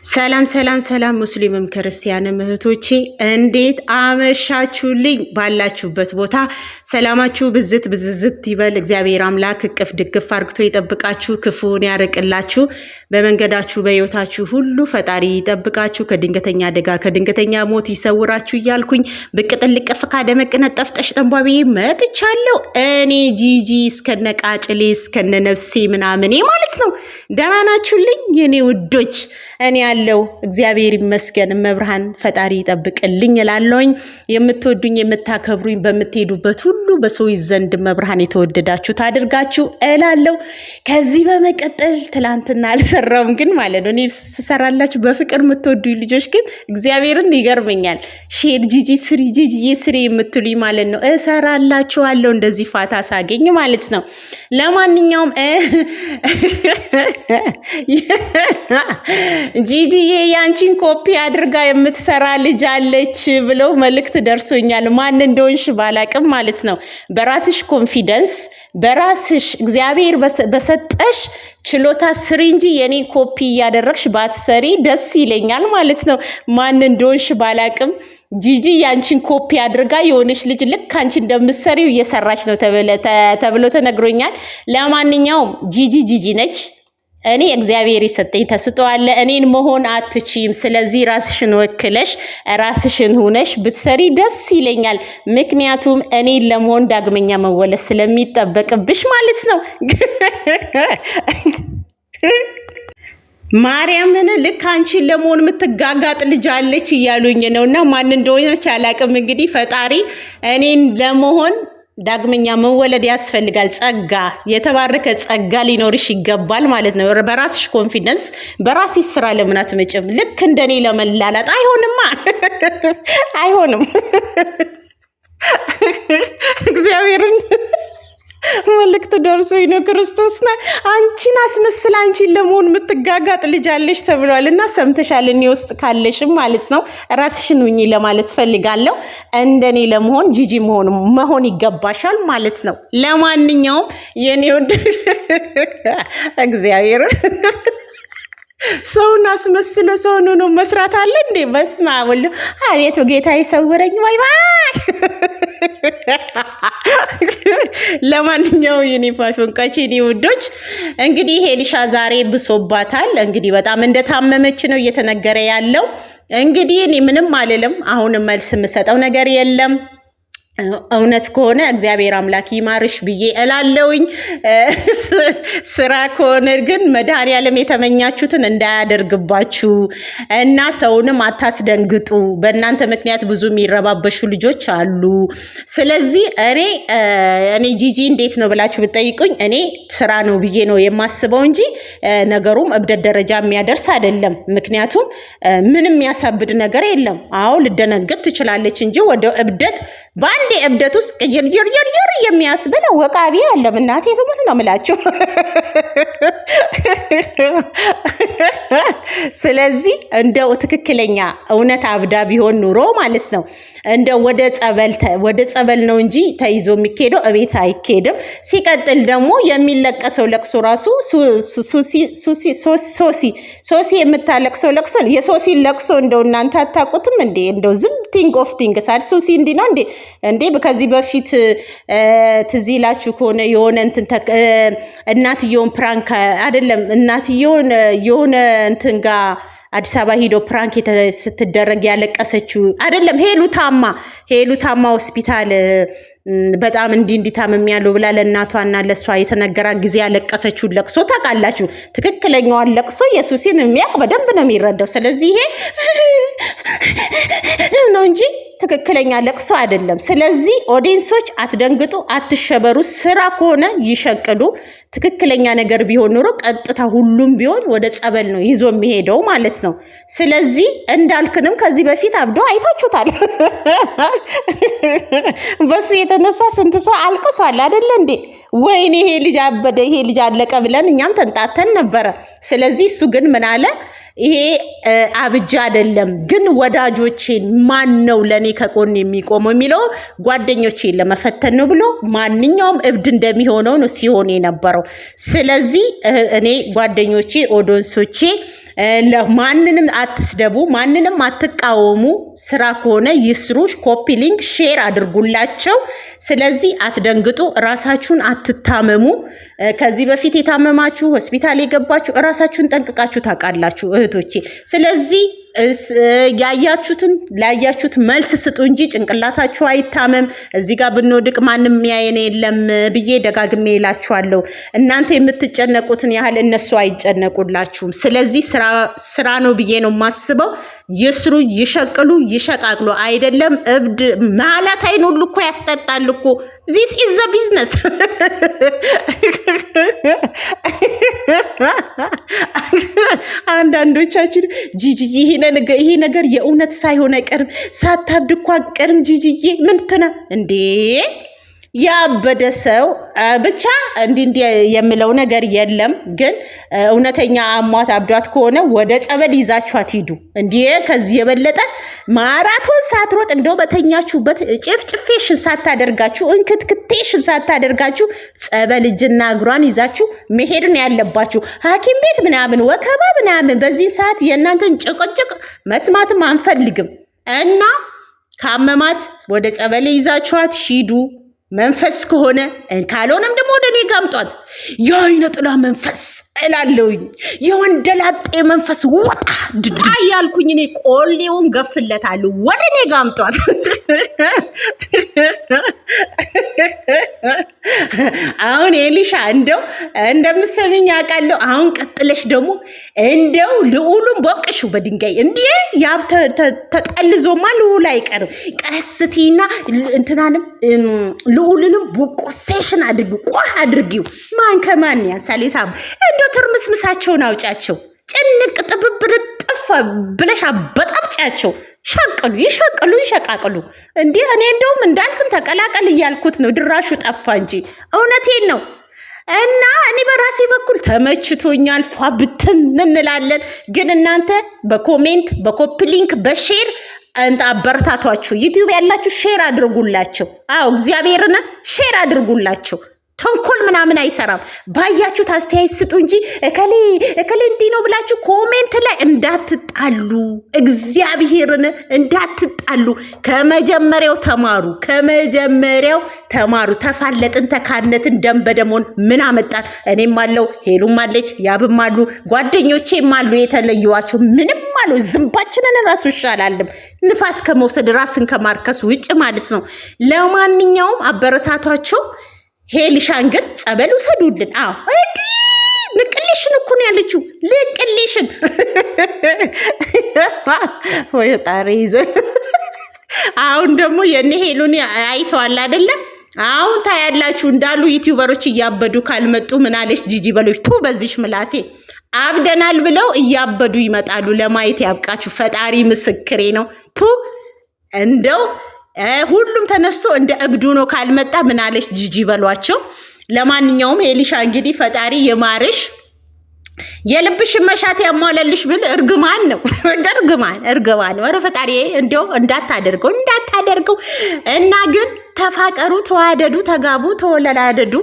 ሰላም ሰላም ሰላም ሙስሊምም ክርስቲያንም እህቶቼ እንዴት አመሻችሁልኝ? ባላችሁበት ቦታ ሰላማችሁ ብዝት ብዝዝት ይበል። እግዚአብሔር አምላክ እቅፍ ድግፍ አርግቶ ይጠብቃችሁ፣ ክፉን ያርቅላችሁ፣ በመንገዳችሁ በሕይወታችሁ ሁሉ ፈጣሪ ይጠብቃችሁ፣ ከድንገተኛ አደጋ ከድንገተኛ ሞት ይሰውራችሁ እያልኩኝ ብቅ ጥልቅ ፈካ ደመቅ ነጠፍ ጠሽ ጠንቧ ብዬ መጥቻለሁ። እኔ ጂጂ እስከነ ቃጭሌ እስከነ ነፍሴ ምናምኔ ማለት ነው። ደህና ናችሁልኝ የኔ ውዶች? እኔ ያለው እግዚአብሔር ይመስገን፣ መብርሃን ፈጣሪ ይጠብቅልኝ እላለሁኝ። የምትወዱኝ የምታከብሩኝ በምትሄዱበት ሁሉ በሰዎች ዘንድ መብርሃን የተወደዳችሁ ታድርጋችሁ እላለሁ። ከዚህ በመቀጠል ትላንትና አልሰራውም ግን ማለት ነው። እኔ ስሰራላችሁ በፍቅር የምትወዱኝ ልጆች ግን እግዚአብሔርን ይገርመኛል። ሼር ጂጂ ስሪ ጂጂ ስሪ የምትሉኝ ማለት ነው። እሰራላችኋለሁ እንደዚህ ፋታ ሳገኝ ማለት ነው። ለማንኛውም ጂጂዬ ያንቺን ኮፒ አድርጋ የምትሰራ ልጅ አለች ብለው መልእክት ደርሶኛል። ማን እንደሆንሽ ባላቅም ማለት ነው። በራስሽ ኮንፊደንስ በራስሽ እግዚአብሔር በሰጠሽ ችሎታ ስሪ እንጂ የኔ ኮፒ እያደረግሽ ባትሰሪ ደስ ይለኛል ማለት ነው። ማን እንደሆንሽ ባላቅም ጂጂ ያንቺን ኮፒ አድርጋ የሆነች ልጅ ልክ አንቺ እንደምትሰሪው እየሰራች ነው ተብሎ ተነግሮኛል። ለማንኛውም ጂጂ ጂጂ ነች። እኔ እግዚአብሔር የሰጠኝ ተስጠዋለ። እኔን መሆን አትችይም። ስለዚህ ራስሽን ወክለሽ ራስሽን ሆነሽ ብትሰሪ ደስ ይለኛል። ምክንያቱም እኔን ለመሆን ዳግመኛ መወለድ ስለሚጠበቅብሽ ማለት ነው። ማርያምን ልክ አንቺን ለመሆን የምትጋጋጥ ልጅ አለች እያሉኝ ነውና ማን እንደሆነች አላቅም። እንግዲህ ፈጣሪ እኔን ለመሆን ዳግመኛ መወለድ ያስፈልጋል። ጸጋ የተባረከ ጸጋ ሊኖርሽ ይገባል ማለት ነው። በራስሽ ኮንፊደንስ በራስሽ ስራ ለምን አትመጭም? ልክ እንደኔ ለመላላጥ አይሆንማ፣ አይሆንም። እግዚአብሔርን መልእክት ደርሶኝ ነው። ክርስቶስና አንቺን አስመስል አንቺን ለመሆን የምትጋጋጥ ልጅ አለሽ ተብሏል እና ሰምተሻል። እኔ ውስጥ ካለሽም ማለት ነው ራስሽን ሁኚ ለማለት ፈልጋለሁ። እንደኔ ለመሆን ጂጂ መሆን ይገባሻል ማለት ነው። ለማንኛውም የኔ ወድ እግዚአብሔር ሰውን አስመስሎ ሰውን ሆኖ መስራት አለ እንዴ? በስመ አብ ወልድ አቤቱ ጌታ ይሰውረኝ። ወይ ባይ ለማንኛውም የኔ ፋሽንቃች የኔ ውዶች እንግዲህ ሄሊሻ ዛሬ ብሶባታል። እንግዲህ በጣም እንደታመመች ነው እየተነገረ ያለው። እንግዲህ እኔ ምንም አልልም። አሁንም መልስ የምሰጠው ነገር የለም። እውነት ከሆነ እግዚአብሔር አምላክ ይማርሽ ብዬ እላለሁኝ። ስራ ከሆነ ግን መድኃኒዓለም የተመኛችሁትን እንዳያደርግባችሁ እና ሰውንም አታስደንግጡ። በእናንተ ምክንያት ብዙ የሚረባበሹ ልጆች አሉ። ስለዚህ እኔ ጂጂ እንዴት ነው ብላችሁ ብትጠይቁኝ እኔ ስራ ነው ብዬ ነው የማስበው እንጂ ነገሩም እብደት ደረጃ የሚያደርስ አይደለም። ምክንያቱም ምንም የሚያሳብድ ነገር የለም። አዎ ልደነግጥ ትችላለች እንጂ ወደ እብደት በአንዴ እብደት ውስጥ ቅይር የሚያስብል ወቃቢ አለም። እናቴ ትሙት ነው የምላችሁ። ስለዚህ እንደው ትክክለኛ እውነት አብዳ ቢሆን ኑሮ ማለት ነው እንደው ወደ ጸበል ነው እንጂ ተይዞ የሚኬደው እቤት አይኬድም። ሲቀጥል ደግሞ የሚለቀሰው ለቅሶ ራሱ ሶሲ የምታለቅሰው ለቅሶ የሶሲን ለቅሶ እንደው እናንተ አታውቁትም እንዴ? እንደው ዝም ቲንግ ኦፍ ቲንግ ሳድ ሶሲ እንዲህ ነው እንዴ? ከዚህ በፊት ትዝ ይላችሁ ከሆነ የሆነ እንትን እናትየውን ፕራንክ አይደለም እናትየውን የሆነ እንትን ጋር አዲስ አበባ ሂዶ ፕራንክ ስትደረግ ያለቀሰችው አይደለም? ሄሉ ታማ ሆስፒታል በጣም እንዲታመም ያለው ብላ ለእናቷና ለሷ የተነገራ ጊዜ ያለቀሰችውን ለቅሶ ታውቃላችሁ። ትክክለኛዋን ለቅሶ ኢየሱስን የሚያውቅ በደንብ ነው የሚረዳው። ስለዚህ ይሄ ነው እንጂ ትክክለኛ ለቅሶ አይደለም። ስለዚህ ኦዲየንሶች አትደንግጡ፣ አትሸበሩ። ስራ ከሆነ ይሸቅዱ። ትክክለኛ ነገር ቢሆን ኖሮ ቀጥታ ሁሉም ቢሆን ወደ ጸበል ነው ይዞ የሚሄደው ማለት ነው። ስለዚህ እንዳልክንም ከዚህ በፊት አብዶ አይታችሁታል። በሱ የተነሳ ስንት ሰው አልቅሷል አይደለ እንዴ? ወይኔ ይሄ ልጅ አበደ፣ ይሄ ልጅ አለቀ ብለን እኛም ተንጣተን ነበረ። ስለዚህ እሱ ግን ምን አለ? ይሄ አብጃ አይደለም ግን ወዳጆቼን ማን ነው ለኔ ከቆን የሚቆመው የሚለው ጓደኞቼን ለመፈተን ነው ብሎ ማንኛውም እብድ እንደሚሆነው ነው ሲሆን የነበረው። ስለዚህ እኔ ጓደኞቼ ኦዲየንሶቼ ማንንም አትስደቡ፣ ማንንም አትቃወሙ። ስራ ከሆነ ይስሩ። ኮፒ ሊንክ ሼር አድርጉላቸው። ስለዚህ አትደንግጡ፣ ራሳችሁን አትታመሙ። ከዚህ በፊት የታመማችሁ ሆስፒታል የገባችሁ ራሳችሁን ጠንቅቃችሁ ታውቃላችሁ እህቶቼ። ስለዚህ ያያችሁትን ላያችሁት መልስ ስጡ እንጂ ጭንቅላታችሁ አይታመም። እዚህ ጋር ብንወድቅ ማንም ያየን የለም ብዬ ደጋግሜ እላችኋለሁ። እናንተ የምትጨነቁትን ያህል እነሱ አይጨነቁላችሁም። ስለዚህ ስራ ነው ብዬ ነው የማስበው። ይስሩ፣ ይሸቅሉ፣ ይሸቃቅሉ። አይደለም እብድ ማለት አይን ሁሉ እኮ ያስጠጣል እኮ። ዚስ ኢዝ ዘ ቢዝነስ። አንዳንዶቻችን ጂጂዬ ይሄ ነገር የእውነት ሳይሆን አይቀርም፣ ሳታብድ እኮ አትቀርም ጂጂዬ ምንትና እንዴ ያበደ ሰው ብቻ እንዲህ የምለው ነገር የለም። ግን እውነተኛ አሟት አብዷት ከሆነ ወደ ጸበል ይዛችኋት ሂዱ። እንዴ ከዚህ የበለጠ ማራቶን ሳትሮጥ እንደው በተኛችሁበት ጭፍጭፌሽን ሳታደርጋችሁ እንክትክቴሽን ሳታደርጋችሁ ጸበል እጅና እግሯን ይዛችሁ መሄድ ነው ያለባችሁ። ሐኪም ቤት ምናምን ወከባ ምናምን በዚህ ሰዓት የእናንተን ጭቅጭቅ መስማትም አንፈልግም እና ካመማት ወደ ጸበል ይዛችኋት ሂዱ። መንፈስ ከሆነ ካልሆነም ደግሞ ወደ እኔ ጋምጧት። የአይነ ጥላ መንፈስ እላለሁኝ፣ የወንደላጤ መንፈስ ወጣ ድዳ ያልኩኝ እኔ ቆሌውን ገፍለታለሁ። ወደ እኔ ጋምጧት። አሁን ኤሊሻ እንደው እንደምትሰሚኝ አውቃለሁ። አሁን ቀጥለሽ ደግሞ እንደው ልዑሉን ቦቅሽው በድንጋይ እንዴ ያብ ተጠልዞማ ልዑል አይቀርም። ቀስቲና እንትናንም ልዑልንም ቦቆሴሽን አድርጊው፣ ቋህ አድርጊው። ማን ከማን ያሳሌታ እንደው ትርምስምሳቸውን አውጫቸው። ጭንቅ ጥብብር ጥፋ ብለሽ አበጣብጫቸው። ሸቅሉ፣ ይሸቅሉ፣ ይሸቃቅሉ። እንዴ እኔ እንደውም እንዳልክን ተቀላቀል እያልኩት ነው። ድራሹ ጠፋ እንጂ እውነቴን ነው። እና እኔ በራሴ በኩል ተመችቶኛል። ፏ ብትን እንላለን። ግን እናንተ በኮሜንት በኮፒ ሊንክ በሼር አበረታቷቸው። ዩቲዩብ ያላችሁ ሼር አድርጉላቸው። አዎ እግዚአብሔርን ሼር አድርጉላቸው። ተንኮል ምናምን አይሰራም። ባያችሁት አስተያየት ስጡ እንጂ እከሌ እንዲህ ነው ብላችሁ ኮሜንት ላይ እንዳትጣሉ፣ እግዚአብሔርን እንዳትጣሉ። ከመጀመሪያው ተማሩ። ተፋለጥን፣ ተካነትን፣ ደም በደሞን ምን አመጣን? እኔም አለው፣ ሄሉም አለች፣ ያብም አሉ፣ ጓደኞቼም አሉ የተለየዋቸው ምንም አሉ። ዝንባችንን ራሱ ይሻላልም ንፋስ ከመውሰድ ራስን ከማርከስ ውጭ ማለት ነው። ለማንኛውም አበረታቷቸው። ሄልሻን ግን ጸበል ውሰዱልን። አዎ ልቅልሽን እኮ ነው ያለችው። ልቅልሽን ወይ ጣሪ ይዘን አሁን ደግሞ የኔ ሄሉን አይተዋል አይደለም? አሁን ታያላችሁ እንዳሉ ዩቲዩበሮች እያበዱ ካልመጡ ምን አለሽ ጂጂ በሎች ቱ በዚሽ ምላሴ አብደናል ብለው እያበዱ ይመጣሉ። ለማየት ያብቃችሁ። ፈጣሪ ምስክሬ ነው። ቱ እንደው ሁሉም ተነስቶ እንደ እብዱ ነው ካልመጣ ምን አለሽ ጂጂ በሏቸው። ለማንኛውም ሄሊሻ እንግዲህ ፈጣሪ የማርሽ የልብሽን መሻት ያሟላልሽ ብል እርግማን ነው። እርግማን ወረ ፈጣሪ እንደው እንዳታደርገው እና ግን ተፋቀሩ፣ ተዋደዱ፣ ተጋቡ፣ ተወለላደዱ።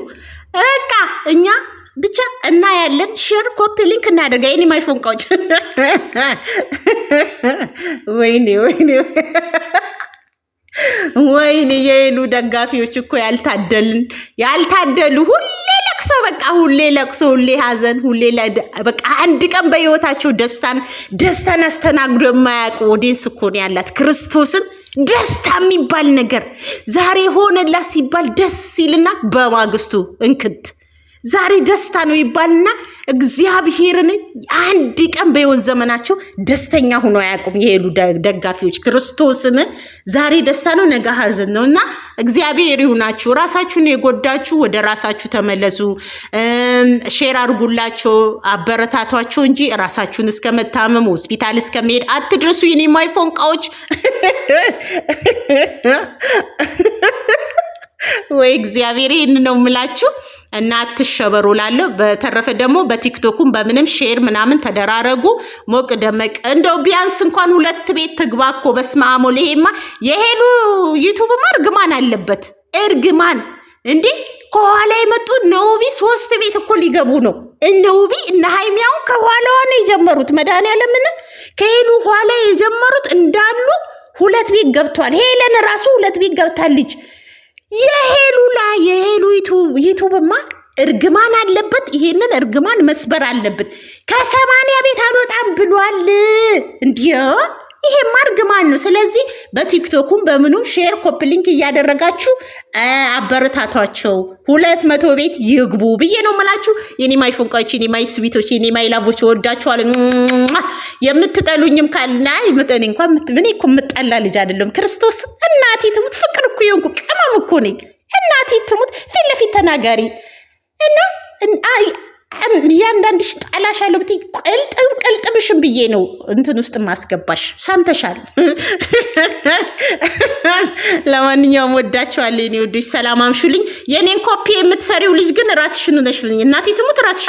በቃ እኛ ብቻ እና ያለን ሼር ኮፒ ሊንክ እናደርጋ። የኔ ማይፎንቃዎች ወይኔ የሄሉ ደጋፊዎች እኮ ያልታደሉ ሁሌ ለቅሶ፣ በቃ ሁሌ ለቅሶ፣ ሁሌ ሀዘን፣ ሁሌ በቃ አንድ ቀን በህይወታቸው ደስታን አስተናግዶ የማያውቁ ኦዲየንስ እኮ ነው ያላት። ክርስቶስን ደስታ የሚባል ነገር ዛሬ ሆነላት ሲባል ደስ ሲልና በማግስቱ እንክት ዛሬ ደስታ ነው ይባልና እግዚአብሔርን አንድ ቀን በህይወት ዘመናቸው ደስተኛ ሆኖ አያውቁም የሄሉ ደጋፊዎች። ክርስቶስን ዛሬ ደስታ ነው ነገ ሀዘን ነውና እግዚአብሔር ይሁናችሁ። ራሳችሁን የጎዳችሁ ወደ ራሳችሁ ተመለሱ። ሼር አድርጉላቸው፣ አበረታቷቸው እንጂ ራሳችሁን እስከመታመም ሆስፒታል እስከመሄድ አትድረሱ። የኔ ማይፎንቃዎች ወይ እግዚአብሔር ይሄን ነው የምላችሁ። እና አትሸበሩ ላለሁ። በተረፈ ደግሞ በቲክቶኩም በምንም ሼር ምናምን ተደራረጉ። ሞቅ ደመቅ እንደው ቢያንስ እንኳን 2 ቤት ትግባ እኮ። በስመ አብ ወልድ። ይሄማ የሄሉ ዩቲዩብማ እርግማን አለበት። እርግማን እንዴ ከኋላ የመጡ እነ ውቢ 3 ቤት እኮ ሊገቡ ነው። እነ ውቢ እነ ሃይሚያው ከኋላዋ ነው የጀመሩት። መድኃኒዓለምን ከሄሉ ኋላ የጀመሩት እንዳሉ 2 ቤት ገብቷል። ሄለን ራሱ 2 ቤት ገብታለች። የሄሉ ዩቱብማ እርግማን አለበት። ይሄንን እርግማን መስበር አለበት። ከ80 ቤት አልወጣም ብሏል። እንዲያው ይሄማ እርግማን ነው። ስለዚህ በቲክቶኩም በምኑም ሼር ኮፕ ሊንክ እያደረጋችሁ አበረታቷቸው። 200 ቤት ይግቡ ብዬ ነው የምላችሁ። የኔ ማይ ፎንቃዎች፣ የኔ ማይ ስዊቶች፣ የኔ ማይ ላቮች ወዳችኋለሁ። የምትጠሉኝም ካልና ይመጣኝ እንኳን ምን እኮ የምጠላ ልጅ አይደለም። ክርስቶስ እናቴ ትሙት ፍቅር እኮ የሆንኩ ቅመም እኮ ነኝ። እናቴ ትሙት ፊት ለፊት ተናጋሪ እና ያንዳንድሽ ጣላሻለሁ ብትይ ቅልጥምሽን ብዬ ነው እንትን ውስጥ ማስገባሽ። ሰምተሻል? ለማንኛውም ወዳችኋለሁ የኔ ወዶች፣ ሰላም አምሹልኝ። የኔን ኮፒ የምትሰሪው ልጅ ግን ራስሽን ነሽ። እናቴ ትሙት ራስሽ